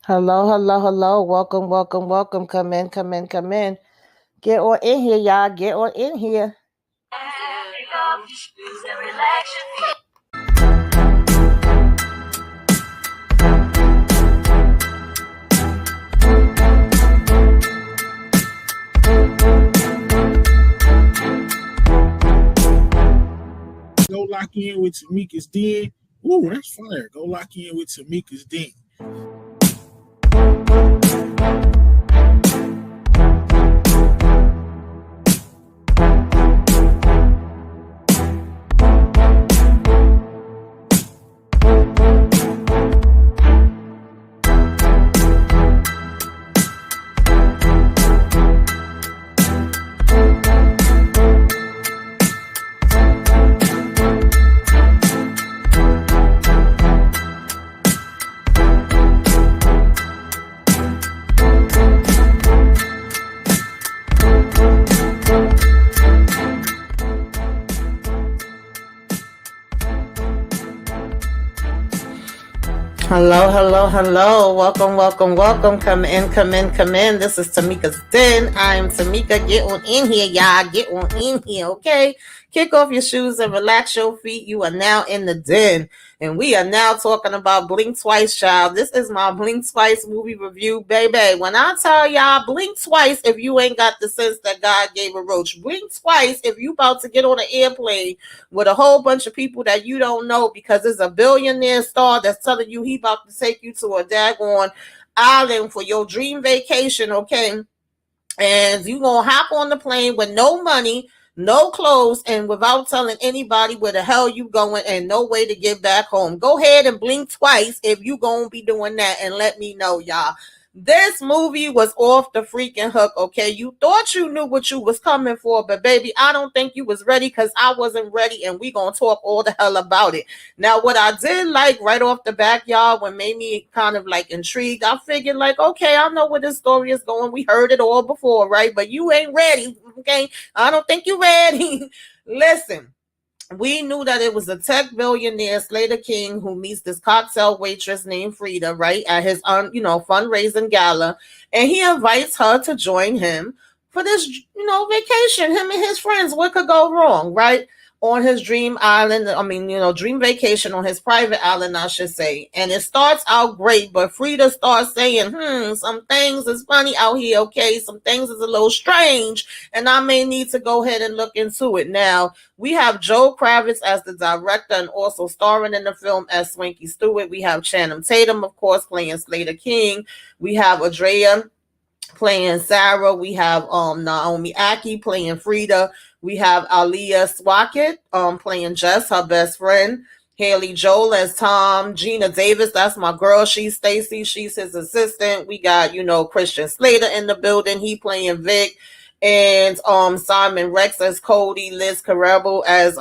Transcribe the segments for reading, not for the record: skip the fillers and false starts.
Hello, hello, hello. Welcome, welcome, welcome. Come in, come in, come in. Get on in here, y'all. Get on in here. Go lock in with Tamika's Den. Ooh, that's fire. Go lock in with Tamika's Den. Hello, hello, hello. Welcome, welcome, welcome. Come in, come in, come in. This is Tamika's Den. I am Tamika. Get on in here, y'all. Get on in here, okay? Kick off your shoes and relax your feet. You are now in the den. And we are now talking about Blinktwice, child. This is my Blinktwice movie review, baby. When I tell y'all, blink twice if you ain't got the sense that God gave a roach. Blink twice if you about to get on an airplane with a whole bunch of people that you don't know because there's a billionaire star that's telling you he about to take you to a daggone island for your dream vacation, okay? And you gonna hop on the plane with no money, no clothes, and without telling anybody where the hell you going and no way to get back home. Go ahead and blink twice if you gonna be doing that and let me know, y'all. This movie was off the freaking hook, okay? You thought you knew what you was coming for, but baby, I don't think you was ready because I wasn't ready, and we gonna talk all the hell about it. Now, what I did like right off the back, y'all, what made me kind of like intrigued, I figured like, okay, I know where this story is going. We heard it all before, right? But you ain't ready, okay? I don't think you ready. Listen. We knew that it was a tech billionaire, Slater King, who meets this cocktail waitress named Frida, right, at his fundraising gala, and he invites her to join him for this, vacation. Him and his friends. What could go wrong, right? On his dream island, dream vacation on his private island, I should say. And it starts out great, but Frida starts saying, some things is funny out here, okay? Some things is a little strange, and I may need to go ahead and look into it. Now, we have Zoekravitz as the director and also starring in the film as Swanky Stewart. We have Channing Tatum, of course, playing Slater King. We have Adria playing Sarah. We have Naomi Aki playing Frida. We have Aliyah Swackett playing Jess, her best friend. Haley Joel as Tom. Gina Davis, that's my girl. She's Stacy. She's his assistant. We got, Christian Slater in the building. He playing Vic. And Simon Rex as Cody. Liz Carrebo as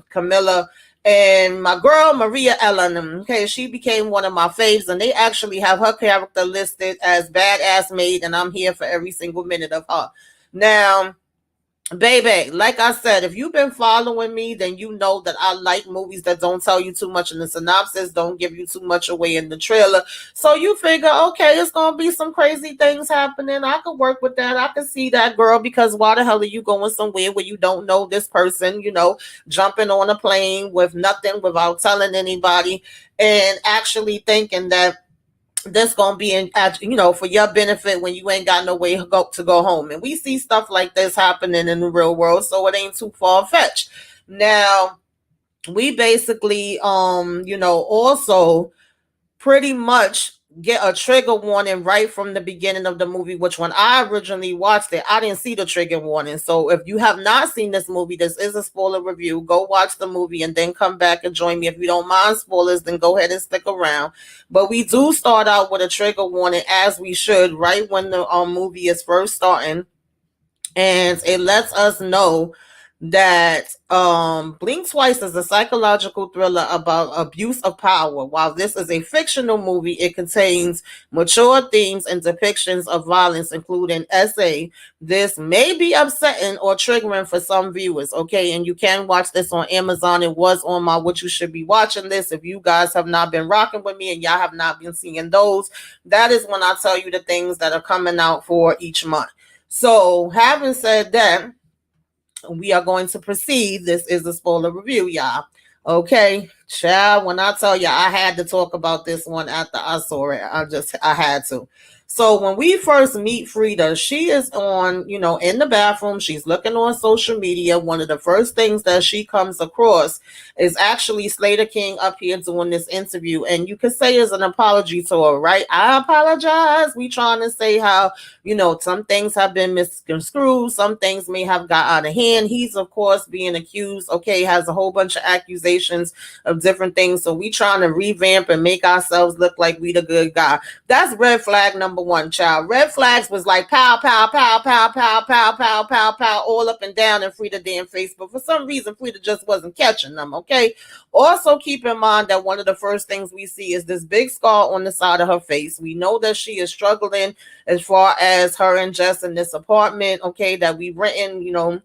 Camilla. And my girl Maria Ellen, okay, she became one of my faves, and they actually have her character listed as badass maid, and I'm here for every single minute of her. Now, baby, like I said, if you've been following me, then you know that I like movies that don't tell you too much in the synopsis, don't give you too much away in the trailer. So you figure, okay, it's going to be some crazy things happening. I could work with that. I could see that, girl, because why the hell are you going somewhere where you don't know this person, jumping on a plane with nothing without telling anybody and actually thinking that this gonna be for your benefit when you ain't got no way to go home. And we see stuff like this happening in the real world, so it ain't too far-fetched. Now, we basically also pretty much get a trigger warning right from the beginning of the movie, which when I originally watched it, I didn't see the trigger warning. So if you have not seen this movie, this is a spoiler review. Go watch the movie and then come back and join me. If you don't mind spoilers, then go ahead and stick around. But we do start out with a trigger warning, as we should, right when the movie is first starting. And it lets us know that Blinktwice is a psychological thriller about abuse of power. While this is a fictional movie, it contains mature themes and depictions of violence, including SA. This may be upsetting or triggering for some viewers, okay? And you can watch this on Amazon. It was on my What You Should Be Watching list. If you guys have not been rocking with me and y'all have not been seeing those, that is when I tell you the things that are coming out for each month. So, having said that, we are going to proceed. This is a spoiler review, y'all. Okay, child, when I tell you I had to talk about this one after I saw it, I had to. So when we first meet Frida, she is on, in the bathroom. She's looking on social media. One of the first things that she comes across is actually Slater King up here doing this interview. And you could say it's an apology to her, right? I apologize. We trying to say how, some things have been misconstrued. Some things may have got out of hand. He's, of course, being accused. Okay, has a whole bunch of accusations of different things. So we trying to revamp and make ourselves look like we the good guy. That's red flag number one, child. Red flags was like pow, pow, pow, pow, pow, pow, pow, pow, pow, all up and down in Frida damn face. But for some reason, Frida just wasn't catching them, okay? Also, keep in mind that one of the first things we see is this big scar on the side of her face. We know that she is struggling as far as her and Jess in this apartment, okay, that we renting,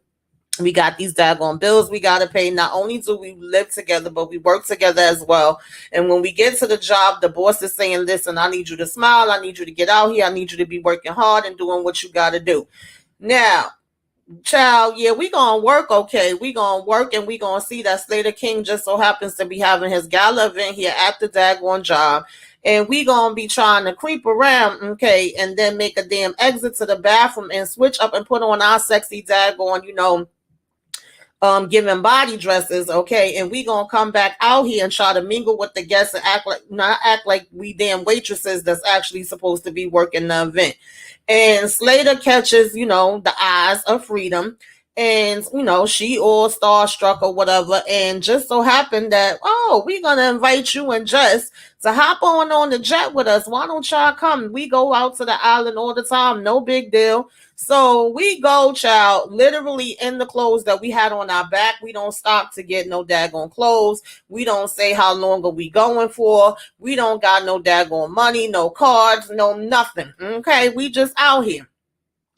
we got these daggone bills we got to pay. Not only do we live together, but we work together as well. And when we get to the job, the boss is saying, listen, I need you to smile. I need you to get out here. I need you to be working hard and doing what you got to do. Now, child, yeah, we gonna work, okay. We gonna work and we gonna see that Slater King just so happens to be having his gala event here at the daggone job. And we gonna be trying to creep around, okay, and then make a damn exit to the bathroom and switch up and put on our sexy daggone, giving body dresses, okay, and we gonna come back out here and try to mingle with the guests and not act like we damn waitresses that's actually supposed to be working the event. And Slater catches, the eyes of Freedom, and she all starstruck or whatever, and just so happened that, we're gonna invite you and Jess to hop on the jet with us. Why don't y'all come? We go out to the island all the time, no big deal. So we go, child, literally in the clothes that we had on our back. We don't stop to get no daggone clothes. We don't say how long are we going for. We don't got no daggone money, no cards, no nothing. Okay, we just out here.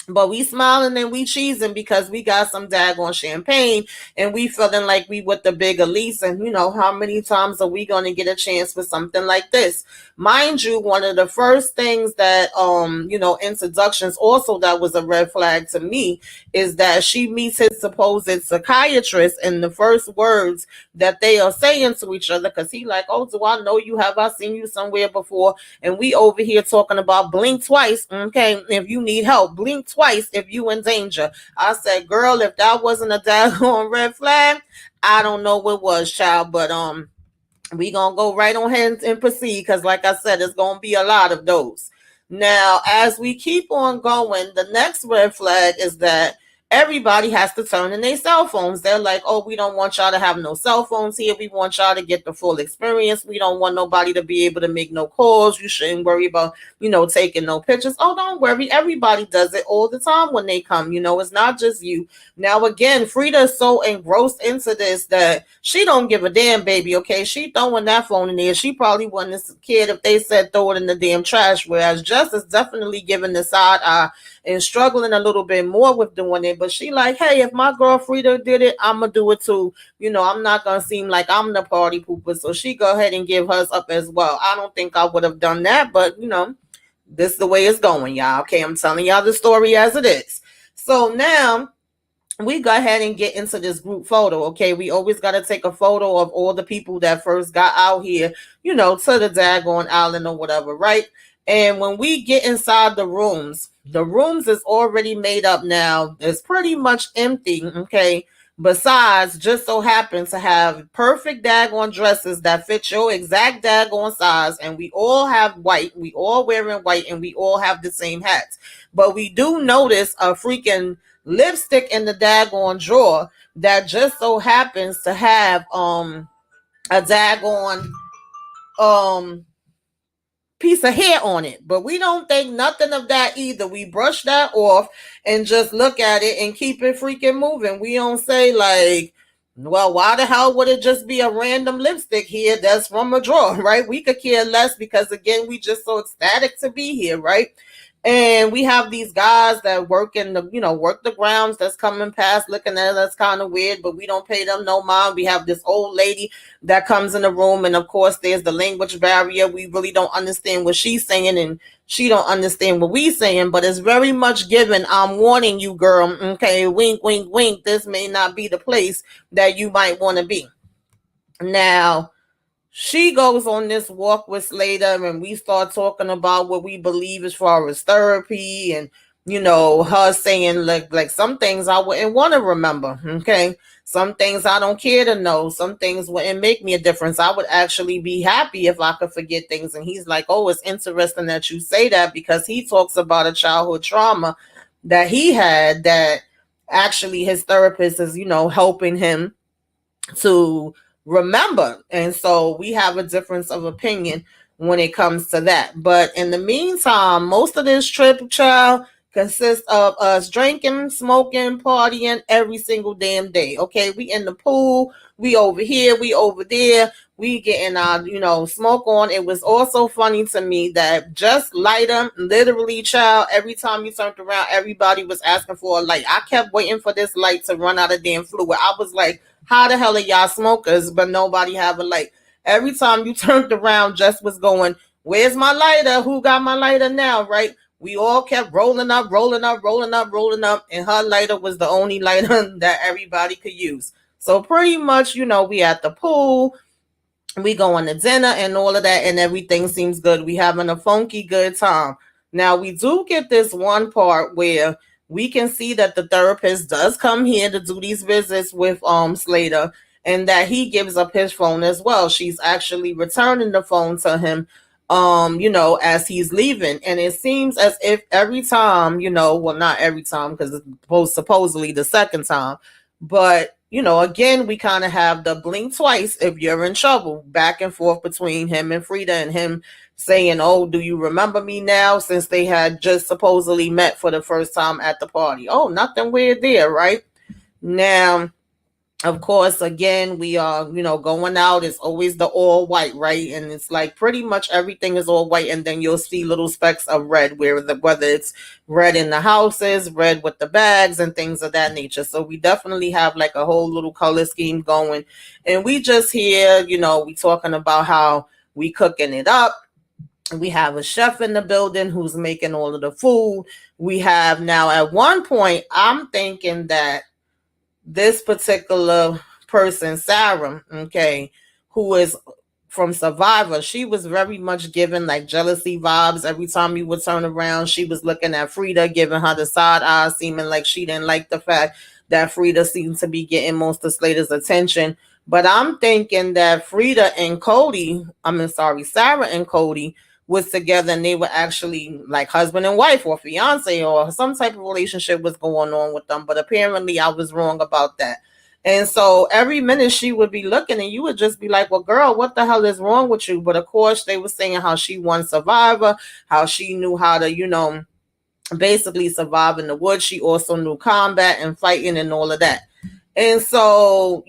But we smiling and we cheesing because we got some daggone champagne and we feeling like we with the big Elise. And how many times are we going to get a chance for something like this? Mind you, one of the first things that, introductions also that was a red flag to me is that she meets his supposed psychiatrist, and the first words that they are saying to each other, because he like, oh, do I know you? Have I seen you somewhere before? And we over here talking about blink twice, okay? If you need help, blink twice if you in danger. I said, girl, if that wasn't a daggone red flag, I don't know what was, child. But we gonna go right on ahead and proceed, because like I said, it's gonna be a lot of those. Now, as we keep on going, the next red flag is that everybody has to turn in their cell phones. They're like, oh, we don't want y'all to have no cell phones here. We want y'all to get the full experience. We don't want nobody to be able to make no calls. You shouldn't worry about, taking no pictures. Oh, don't worry. Everybody does it all the time when they come. It's not just you. Now, again, Frida is so engrossed into this that she don't give a damn, baby, okay? She throwing that phone in there. She probably wasn't scared if they said throw it in the damn trash, whereas Jess is definitely giving the side eye and struggling a little bit more with doing it. But she like, hey, if my girl Frida did it, I'm going to do it too. I'm not going to seem like I'm the party pooper. So she go ahead and give hers up as well. I don't think I would have done that, but, this is the way it's going, y'all. Okay, I'm telling y'all the story as it is. So now we go ahead and get into this group photo, okay? We always got to take a photo of all the people that first got out here, to the daggone island or whatever, right? And when we get inside the rooms is already made up now. It's pretty much empty, okay? Besides, just so happens to have perfect daggone dresses that fit your exact daggone size, and we all have white. We all wearing white, and we all have the same hats. But we do notice a freaking lipstick in the daggone drawer that just so happens to have a daggone piece of hair on it. But we don't think nothing of that either. We brush that off and just look at it and keep it freaking moving. We don't say like, well, why the hell would it just be a random lipstick here that's from a drawer, right? We could care less because, again, we just so ecstatic to be here, right? And we have these guys that work in the, work the grounds that's coming past looking at us kind of weird, but we don't pay them no mind. We have this old lady that comes in the room, and of course there's the language barrier. We really don't understand what she's saying, and she don't understand what we saying, but it's very much given, I'm warning you, girl, okay, wink, wink, wink, this may not be the place that you might want to be. Now, she goes on this walk with Slater, and we start talking about what we believe as far as therapy, and her saying like some things I wouldn't want to remember. Okay, some things I don't care to know. Some things wouldn't make me a difference. I would actually be happy if I could forget things. And he's like, "Oh, it's interesting that you say that," because he talks about a childhood trauma that he had that actually his therapist is helping him to remember. And so we have a difference of opinion when it comes to that. But in the meantime, most of this trip, child, consists of us drinking, smoking, partying every single damn day. Okay, we in the pool, we over here, we over there, we getting our smoke on. It was also funny to me that just lighter, literally, child, every time you turned around, everybody was asking for a light. I kept waiting for this light to run out of damn fluid. I was like, how the hell are y'all smokers, but nobody have a light? Every time you turned around, Jess was going, where's my lighter? Who got my lighter now, right? We all kept rolling up, and her lighter was the only lighter that everybody could use. So pretty much, we at the pool, we going to dinner and all of that, and everything seems good. We having a funky good time. Now, we do get this one part where we can see that the therapist does come here to do these visits with Slater, and that he gives up his phone as well. She's actually returning the phone to him, as he's leaving. And it seems as if every time, well, not every time because it's supposedly the second time, but again, we kind of have the blink twice if you're in trouble, back and forth between him and Frida, and him saying, oh, do you remember me now? Since they had just supposedly met for the first time at the party. Oh, nothing weird there, right? Now, of course, again, we are, going out. It's always the all white, right? And it's like pretty much everything is all white. And then you'll see little specks of red, whether it's red in the houses, red with the bags and things of that nature. So we definitely have like a whole little color scheme going. And we just hear, we talking about how we cooking it up. We have a chef in the building who's making all of the food. We have now at one point, I'm thinking that this particular person, Sarah, okay, who is from Survivor, she was very much given like jealousy vibes. Every time you would turn around, she was looking at Frida, giving her the side eye, seeming like she didn't like the fact that Frida seemed to be getting most of Slater's attention. But I'm thinking that Sarah and Cody was together, and they were actually like husband and wife or fiance, or some type of relationship was going on with them. But apparently I was wrong about that. And so every minute she would be looking, and you would just be like, well, girl, what the hell is wrong with you? But of course they were saying how she won Survivor, how she knew how to, basically survive in the woods. She also knew combat and fighting and all of that. And so,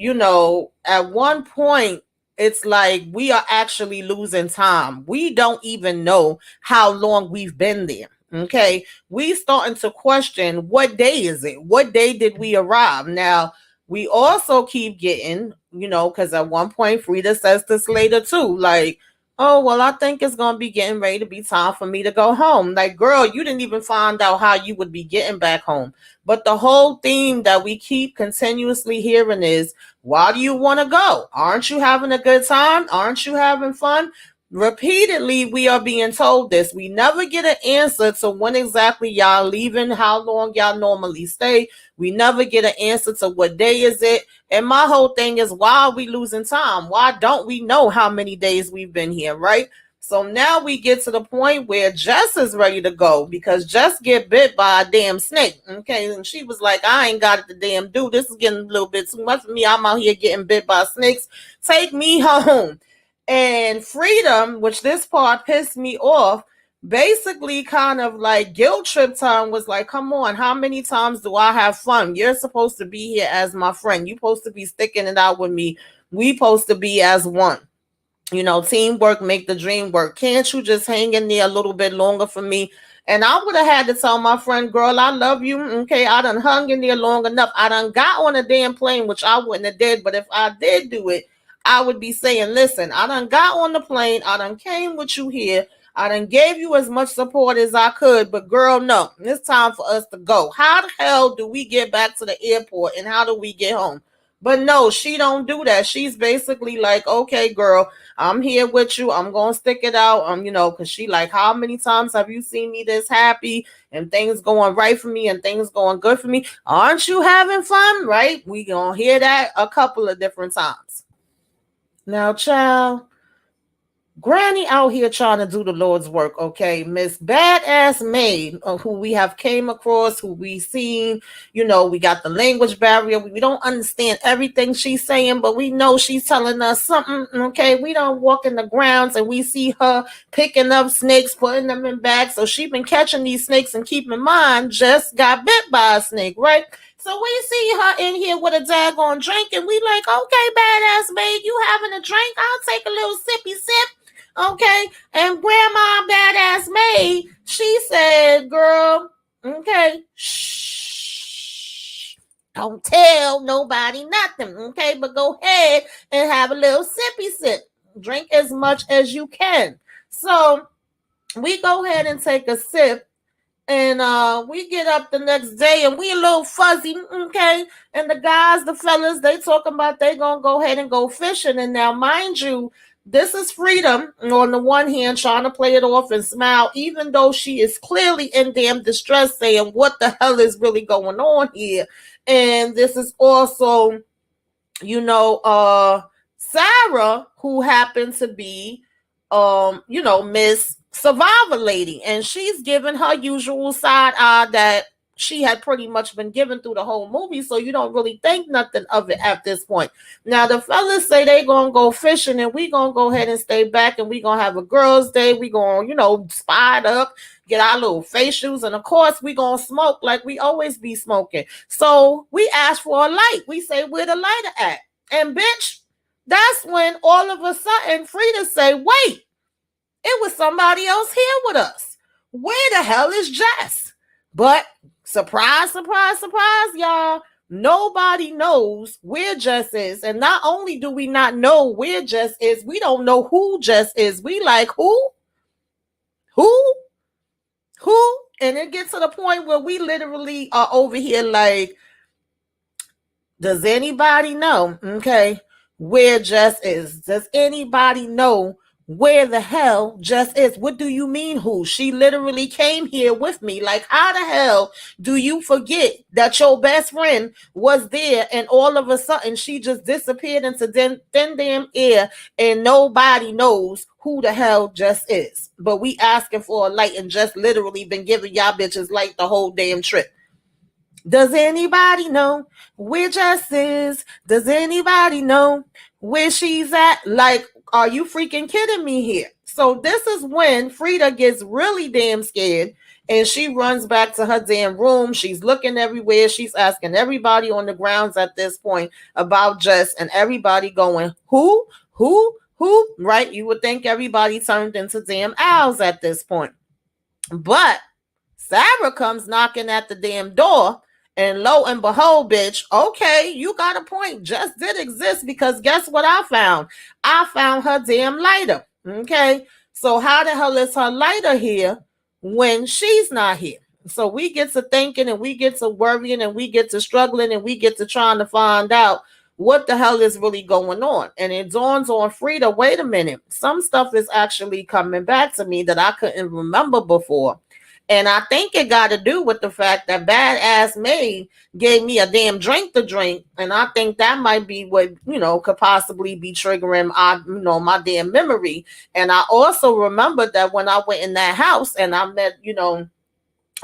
at one point, it's like we are actually losing time. We don't even know how long we've been there. Okay. We starting to question, what day is it? What day did we arrive? Now, we also keep getting, because at one point Frida says to Slater too, like, oh, well, I think it's going to be getting ready to be time for me to go home. Like, girl, you didn't even find out how you would be getting back home. But the whole theme that we keep continuously hearing is, why do you want to go? Aren't you having a good time? Aren't you having fun? Repeatedly, we are being told this. We never get an answer to when exactly y'all leaving, how long y'all normally stay. We never get an answer to what day is it. And my whole thing is, why are we losing time? Why don't we know how many days we've been here, right? So now we get to the point where Jess is ready to go, because Jess get bit by a damn snake. Okay, and she was like, I ain't got it to damn do. This is getting a little bit too much for me. I'm out here getting bit by snakes. Take me home. And Freedom, which this part pissed me off, basically kind of like guilt trip time was like, come on, how many times do I have fun? You're supposed to be here as my friend. You're supposed to be sticking it out with me. We supposed to be as one. You know, teamwork make the dream work. Can't you just hang in there a little bit longer for me? And I would have had to tell my friend, girl, I love you. Okay, I done hung in there long enough. I done got on a damn plane, which I wouldn't have did. But if I did do it, I would be saying, listen, I done got on the plane. I done came with you here. I done gave you as much support as I could. But girl, no, it's time for us to go. How the hell do we get back to the airport and how do we get home? But no, she don't do that. She's basically like, okay, girl, I'm here with you. I'm gonna stick it out. Because she like, how many times have you seen me this happy and things going right for me and things going good for me? Aren't you having fun? Right? We gonna hear that a couple of different times. Now, child, Granny out here trying to do the Lord's work, okay? Miss Badass Maid, who we have came across, who we seen, we got the language barrier. We don't understand everything she's saying, but we know she's telling us something, okay? We don't walk in the grounds and we see her picking up snakes, putting them in bags. So she been catching these snakes, and keep in mind, just got bit by a snake, right? So we see her in here with a daggone drink, and we like, okay, Badass Maid, you having a drink? I'll take a little sippy sip. Okay, and Grandma Badass Maid, she said, girl, okay, shh, don't tell nobody nothing, okay, but go ahead and have a little sippy sip. Drink as much as you can. So we go ahead and take a sip, and we get up the next day and we a little fuzzy, okay? And the guys, the fellas, they talking about they gonna go ahead and go fishing. And now, mind you, this is Freedom on the one hand trying to play it off and smile, even though she is clearly in damn distress, saying what the hell is really going on here. And this is also, Sarah, who happened to be, Miss Survivor Lady. And she's giving her usual side eye that she had pretty much been given through the whole movie, so you don't really think nothing of it at this point. Now, the fellas say they gonna go fishing, and we gonna go ahead and stay back, and we gonna have a girls' day. We gonna, spot up, get our little facials, and of course, we gonna smoke like we always be smoking. So we ask for a light. We say, where the lighter at? And bitch, that's when all of a sudden Frida say, wait, it was somebody else here with us. Where the hell is Jess? But surprise, surprise, surprise, y'all. Nobody knows where Jess is. And not only do we not know where Jess is, we don't know who Jess is. We like, who? Who? Who? And it gets to the point where we literally are over here like, does anybody know, okay, where Jess is? Does anybody know where the hell Jess is? What do you mean who? She literally came here with me. Like, how the hell do you forget that your best friend was there and all of a sudden she just disappeared into thin damn air and nobody knows who the hell Jess is? But we asking for a light and just literally been giving y'all bitches light the whole damn trip. Does anybody know where Jess is? Does anybody know where she's at? Like, are you freaking kidding me here? So this is when Frida gets really damn scared and she runs back to her damn room. She's looking everywhere. She's asking everybody on the grounds at this point about Jess, and everybody going, who? Right? You would think everybody turned into damn owls at this point. But Sarah comes knocking at the damn door. And lo and behold, bitch, okay, you got a point. Jess did exist, because guess what I found? I found her damn lighter, okay? So how the hell is her lighter here when she's not here? So we get to thinking, and we get to worrying, and we get to struggling, and we get to trying to find out what the hell is really going on. And it dawns on Frida, wait a minute, some stuff is actually coming back to me that I couldn't remember before. And I think it got to do with the fact that Badass Maid gave me a damn drink to drink. And I think that might be what, could possibly be triggering, my damn memory. And I also remembered that when I went in that house and I met,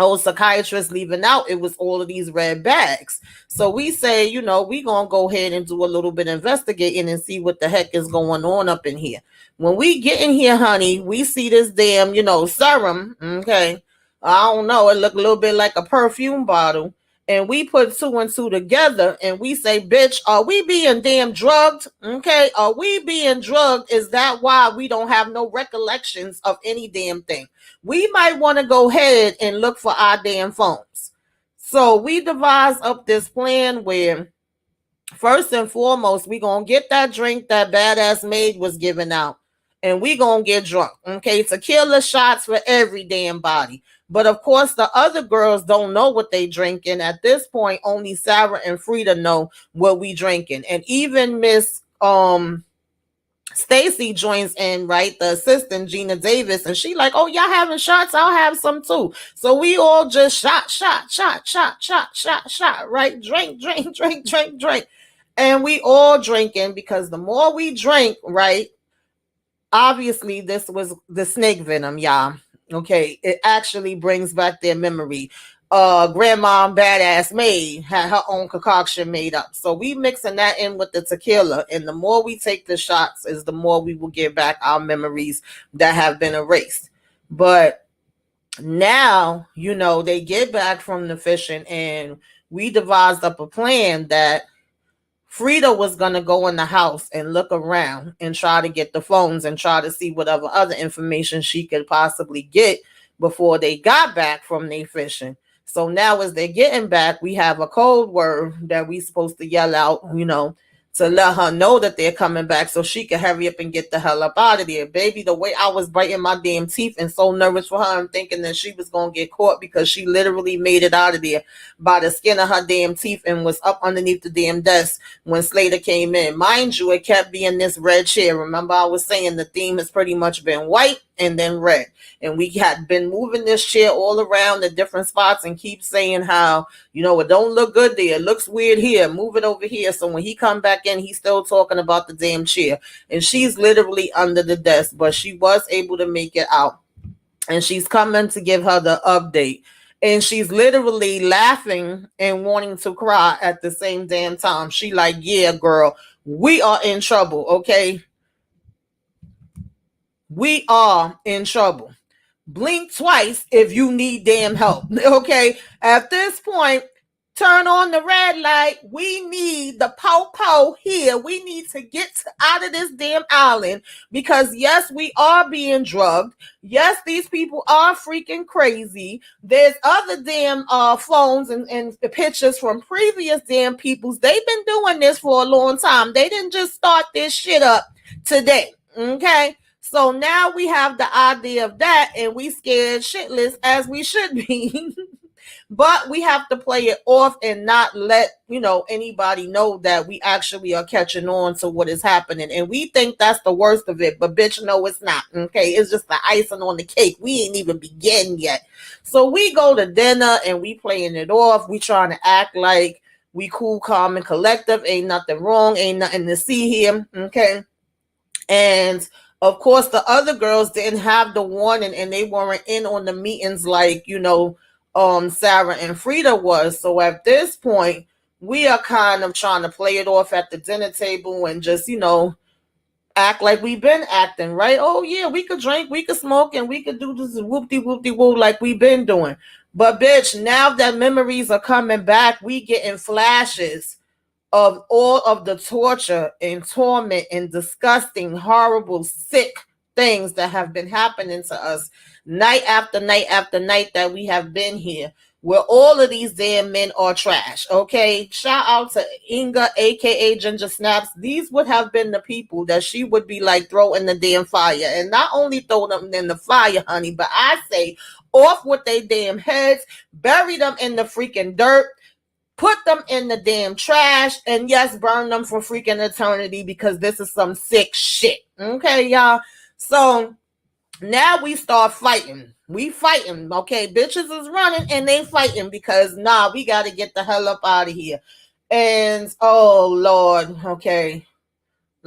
old psychiatrist leaving out, it was all of these red bags. So we say, we gonna go ahead and do a little bit of investigating and see what the heck is going on up in here. When we get in here, honey, we see this damn, serum. Okay. I don't know. It looked a little bit like a perfume bottle. And we put two and two together and we say, bitch, are we being damn drugged? Okay. Are we being drugged? Is that why we don't have no recollections of any damn thing? We might want to go ahead and look for our damn phones. So we devised up this plan where, first and foremost, we going to get that drink that badass maid was giving out. And we going to get drunk. Okay, tequila shots for every damn body. But of course, the other girls don't know what they drinking. At this point, only Sarah and Frida know what we drinking. And even Miss Stacy joins in, right? The assistant, Gina Davis, and she like, oh, y'all having shots? I'll have some too. So we all just shot, right? Drink. And we all drinking because the more we drink, right? Obviously, this was the snake venom, y'all. Okay, it actually brings back their memory. Grandma badass maid had her own concoction made up. So we mixing that in with the tequila. And the more we take the shots is the more we will get back our memories that have been erased. But now, they get back from the fishing and we devised up a plan that Frida was going to go in the house and look around and try to get the phones and try to see whatever other information she could possibly get before they got back from their fishing. So now as they're getting back, we have a code word that we supposed to yell out, to let her know that they're coming back so she can hurry up and get the hell up out of there. Baby, the way I was biting my damn teeth and so nervous for her and thinking that she was going to get caught because she literally made it out of there by the skin of her damn teeth and was up underneath the damn desk when Slater came in. Mind you, it kept being this red chair. Remember I was saying the theme has pretty much been white and then red. And we had been moving this chair all around the different spots and keep saying how, it don't look good there. It looks weird here. Move it over here. So when he come back in, he's still talking about the damn chair. And she's literally under the desk, but she was able to make it out. And she's coming to give her the update. And she's literally laughing and wanting to cry at the same damn time. She like, yeah, girl, we are in trouble, okay? We are in trouble. Blink twice if you need damn help. Okay. At this point, turn on the red light. We need the po here. We need to get out of this damn island because yes, we are being drugged. Yes, these people are freaking crazy. There's other damn phones and pictures from previous damn peoples. They've been doing this for a long time. They didn't just start this shit up today. Okay. So now we have the idea of that and we scared shitless as we should be. But we have to play it off and not let, anybody know that we actually are catching on to what is happening. And we think that's the worst of it. But bitch, no, it's not. Okay. It's just the icing on the cake. We ain't even begin yet. So we go to dinner and we playing it off. We trying to act like we cool, calm, and collective. Ain't nothing wrong. Ain't nothing to see here. Okay. And of course, the other girls didn't have the warning and they weren't in on the meetings like, Sarah and Frida was. So at this point, we are kind of trying to play it off at the dinner table and just, act like we've been acting, right? Oh, yeah, we could drink, we could smoke, and we could do this whoop-de-whoop-de-woo like we've been doing. But, bitch, now that memories are coming back, we getting flashes of all of the torture and torment and disgusting, horrible, sick things that have been happening to us night after night after night that we have been here, where all of these damn men are trash, okay? Shout out to Inga, a.k.a. Ginger Snaps. These would have been the people that she would be like, throw in the damn fire. And not only throw them in the fire, honey, but I say off with their damn heads, bury them in the freaking dirt, put them in the damn trash, and yes, burn them for freaking eternity because this is some sick shit. Okay, y'all? So now we start fighting. We fighting, okay? Bitches is running and they fighting because, we got to get the hell up out of here. And, oh, Lord, okay.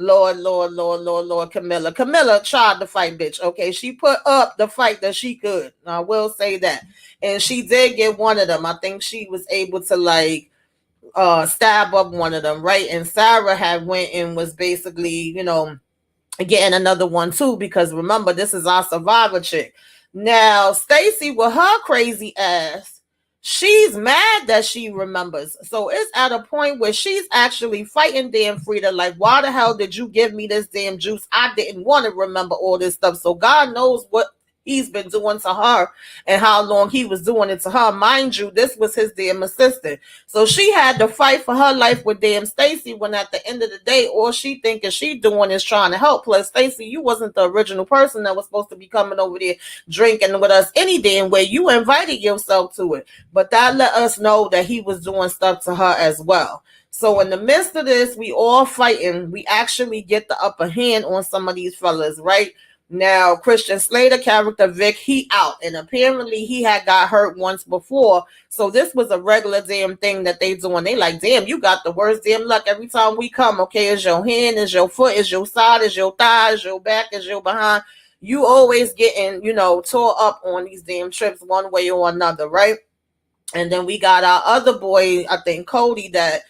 Lord, Camilla. Camilla tried to fight, bitch. Okay, she put up the fight that she could. I will say that. And she did get one of them. I think she was able to like stab up one of them, right? And Sarah had went and was basically, getting another one too, because remember, this is our survivor chick. Now, Stacy with her crazy ass, she's mad that she remembers. So it's at a point where she's actually fighting damn Frida, like, why the hell did you give me this damn juice? I didn't want to remember all this stuff. So God knows what he's been doing to her and how long he was doing it to her. Mind you, this was his damn assistant. So she had to fight for her life with damn Stacy, when at the end of the day, all she thinking she doing is trying to help. Plus, Stacy, you wasn't the original person that was supposed to be coming over there drinking with us any damn way. You invited yourself to it. But that let us know that he was doing stuff to her as well. So in the midst of this, we all fighting. We actually get the upper hand on some of these fellas, right? Now, Christian Slater character Vic, he out, and apparently he had got hurt once before. So this was a regular damn thing that they doing. They like, damn, you got the worst damn luck every time we come. Okay, is your hand, is your foot, is your side, is your thigh, is your back, is your behind. You always getting, tore up on these damn trips one way or another, right? And then we got our other boy, I think Cody, that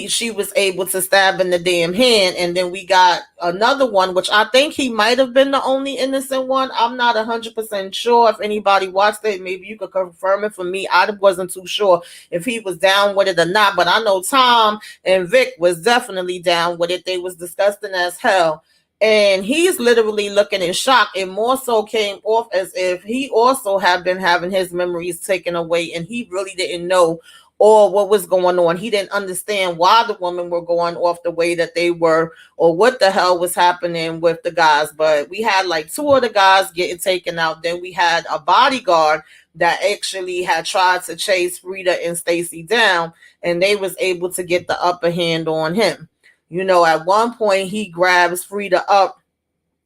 she was able to stab in the damn hand. And then we got another one, which I think he might have been the only innocent one. I'm not 100% sure. If anybody watched it, maybe you could confirm it for me. I wasn't too sure if he was down with it or not, but I know Tom and Vic was definitely down with it. They was disgusting as hell. And he's literally looking in shock, and more so came off as if he also had been having his memories taken away, and he really didn't know or what was going on. He didn't understand why the women were going off the way that they were, or what the hell was happening with the guys. But we had like two of the guys getting taken out. Then we had a bodyguard that actually had tried to chase Frida and Stacy down, and they was able to get the upper hand on him. At one point he grabs Frida up,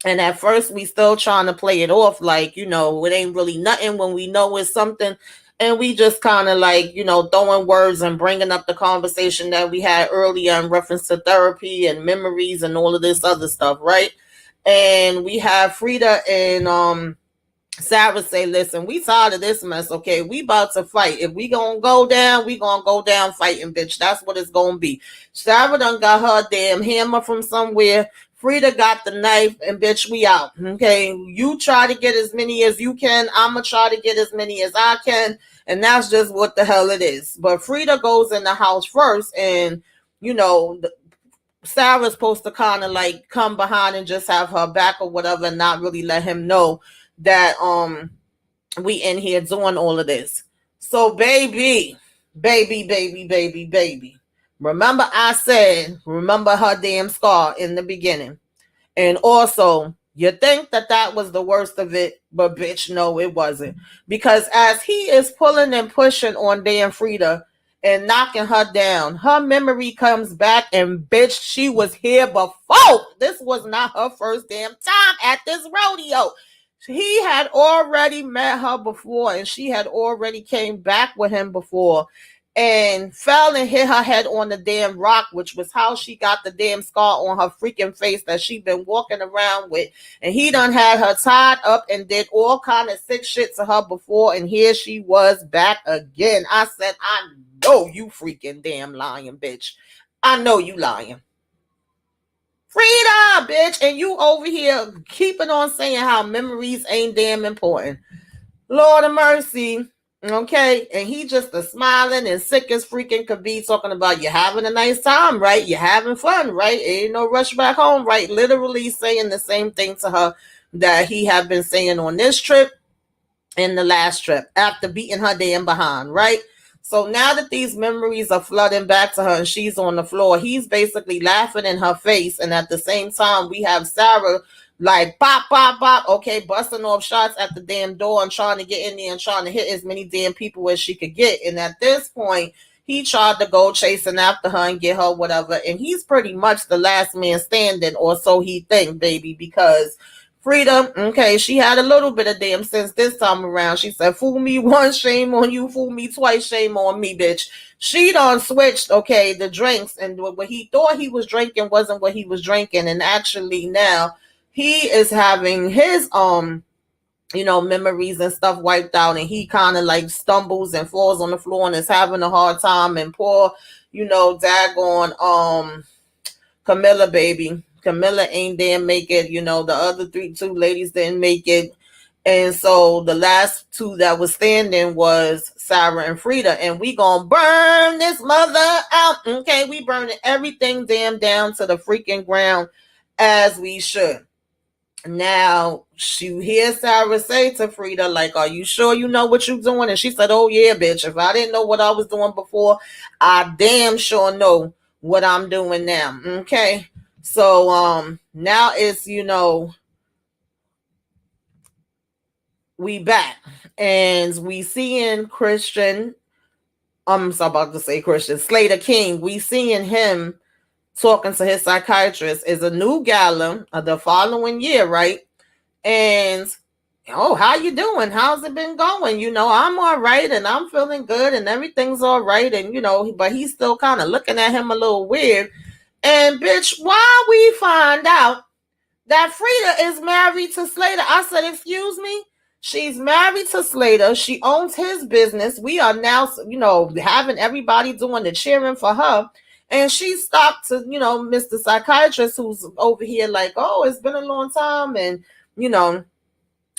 and at first we still trying to play it off like, it ain't really nothing, when we know it's something. And we just kind of like, throwing words and bringing up the conversation that we had earlier in reference to therapy and memories and all of this other stuff, right? And we have Frida and Sarah say, listen, we tired of this mess, okay? We about to fight. If we gonna go down, we gonna go down fighting, bitch. That's what it's gonna be. Sarah done got her damn hammer from somewhere. Frida got the knife, and bitch, we out. Okay, you try to get as many as you can. I'ma try to get as many as I can, and that's just what the hell it is. But Frida goes in the house first, and Sarah's supposed to kind of like come behind and just have her back or whatever, and not really let him know that we in here doing all of this. So baby. Remember I said, remember her damn scar in the beginning. And also, you think that was the worst of it, but bitch, no, it wasn't. Because as he is pulling and pushing on damn Frida and knocking her down, her memory comes back, and bitch, she was here before. This was not her first damn time at this rodeo. He had already met her before, and she had already came back with him before, and fell and hit her head on the damn rock, which was how she got the damn scar on her freaking face that she been walking around with. And he done had her tied up and did all kind of sick shit to her before, and here she was back again. I said, I know you freaking damn lying, bitch. I know you lying. Frida, bitch, and you over here keeping on saying how memories ain't damn important. Lord of mercy. Okay, and he just a smiling and sick as freaking could be, talking about you having a nice time, right? You having fun, right? Ain't no rush back home, right? Literally saying the same thing to her that he had been saying on this trip and the last trip after beating her damn behind, right? So now that these memories are flooding back to her and she's on the floor, he's basically laughing in her face, and at the same time we have Sarah like pop, pop, pop, okay, busting off shots at the damn door and trying to get in there and trying to hit as many damn people as she could get. And at this point, he tried to go chasing after her and get her whatever. And he's pretty much the last man standing, or so he thinks, baby, because Frida, okay, she had a little bit of damn sense this time around. She said, fool me once, shame on you. Fool me twice, shame on me, bitch. She done switched, okay, the drinks. And what he thought he was drinking wasn't what he was drinking. And actually now he is having his, memories and stuff wiped out. And he kind of like stumbles and falls on the floor and is having a hard time. And poor, daggone, Camilla, baby. Camilla ain't there make it. The other two ladies didn't make it. And so the last two that was standing was Sarah and Frida. And we gonna burn this mother out. Okay, we burning everything damn down to the freaking ground as we should. Now, she hears Sarah say to Frida, like, are you sure you know what you're doing? And she said, oh yeah, bitch. If I didn't know what I was doing before, I damn sure know what I'm doing now. Okay. So now it's, we back and we seeing Christian. I'm about to say Christian Slater King. We seeing him talking to his psychiatrist. Is a new gala the following year, right? And how you doing? How's it been going? I'm all right and I'm feeling good and everything's all right. And but he's still kind of looking at him a little weird. And bitch, why we find out that Frida is married to Slater? I said, excuse me? She's married to Slater. She owns his business. We are now, having everybody doing the cheering for her. And she stopped to, Mr. Psychiatrist, who's over here like, oh, it's been a long time. And,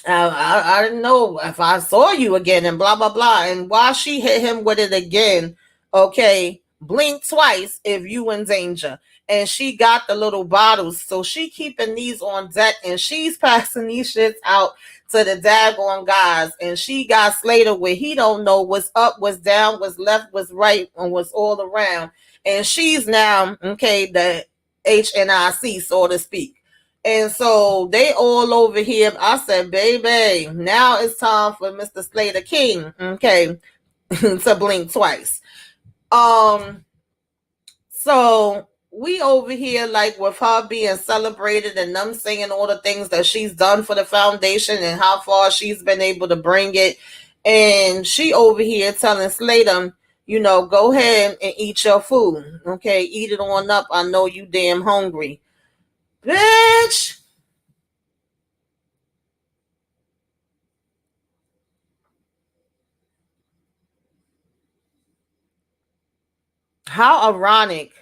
I didn't know if I saw you again and blah, blah, blah. And while she hit him with it again, okay, blink twice if you in danger. And she got the little bottles. So she keeping these on deck and she's passing these shits out to the daggone guys. And she got Slater where he don't know what's up, what's down, what's left, what's right, and what's all around. And she's now, okay, the HNIC, so to speak. And so they all over here. I said, baby, now it's time for Mr. Slater King, okay, to blink twice. So we over here like with her being celebrated and them saying all the things that she's done for the foundation and how far she's been able to bring it. And she over here telling Slater, go ahead and eat your food. Okay, eat it on up. I know you damn hungry. Bitch. How ironic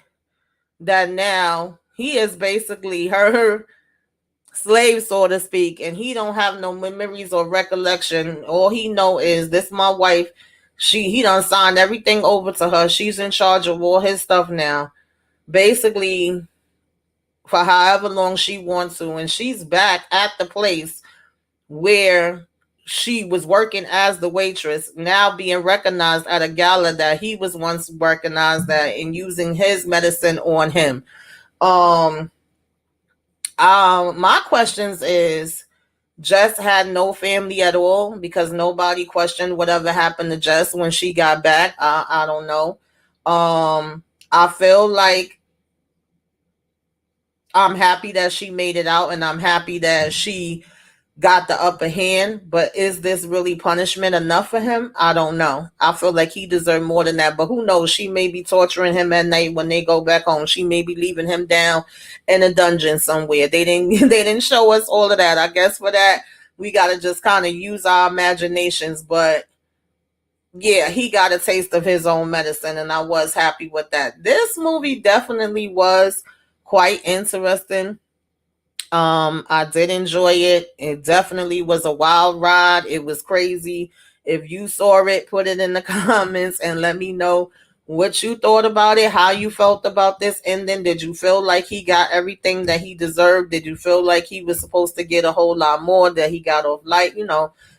that now he is basically her slave, so to speak, and he don't have no memories or recollection. All he know is this my wife. He done signed everything over to her. She's in charge of all his stuff now. Basically, for however long she wants to. And she's back at the place where she was working as the waitress, now being recognized at a gala that he was once recognized at and using his medicine on him. My questions is, Jess had no family at all because nobody questioned whatever happened to Jess when she got back. I don't know. I feel like I'm happy that she made it out and I'm happy that she got the upper hand, but is this really punishment enough for him? I don't know. I feel like he deserved more than that, but who knows? She may be torturing him at night when they go back home. She may be leaving him down in a dungeon somewhere. They didn't show us all of that. I guess for that, we got to just kind of use our imaginations, but yeah, he got a taste of his own medicine and I was happy with that. This movie definitely was quite interesting. I did enjoy it. It definitely was a wild ride. It was crazy. If you saw it, put it in the comments and let me know what you thought about it, how you felt about this ending. Did you feel like he got everything that he deserved? Did you feel like he was supposed to get a whole lot more, that he got off light?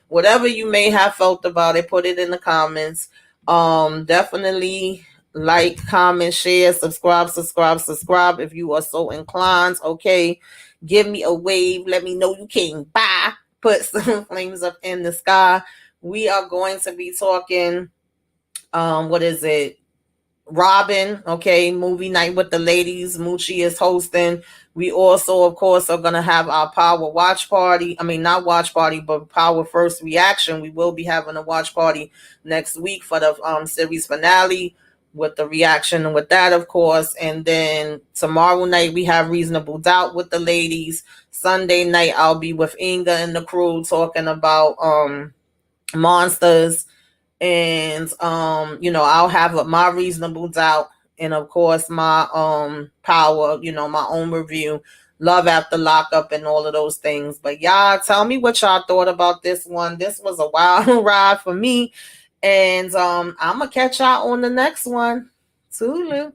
Whatever you may have felt about it, put it in the comments. Definitely like, comment, share, subscribe if you are so inclined. Okay. Give me a wave. Let me know you came by. Put some flames up in the sky. We are going to be talking, what is it? Robin, okay, movie night with the ladies. Moochie is hosting. We also, of course, are going to have our Power watch party. I mean, not watch party, but Power First Reaction. We will be having a watch party next week for the series finale with the reaction with that, of course. And then tomorrow night, we have Reasonable Doubt with the ladies. Sunday night, I'll be with Inga and the crew talking about monsters. And I'll have my Reasonable Doubt, and of course my Power, my own review, Love After Lockup, and all of those things. But y'all tell me what y'all thought about this one. This was a wild ride for me, and I'm gonna catch y'all on the next one. Toodaloo.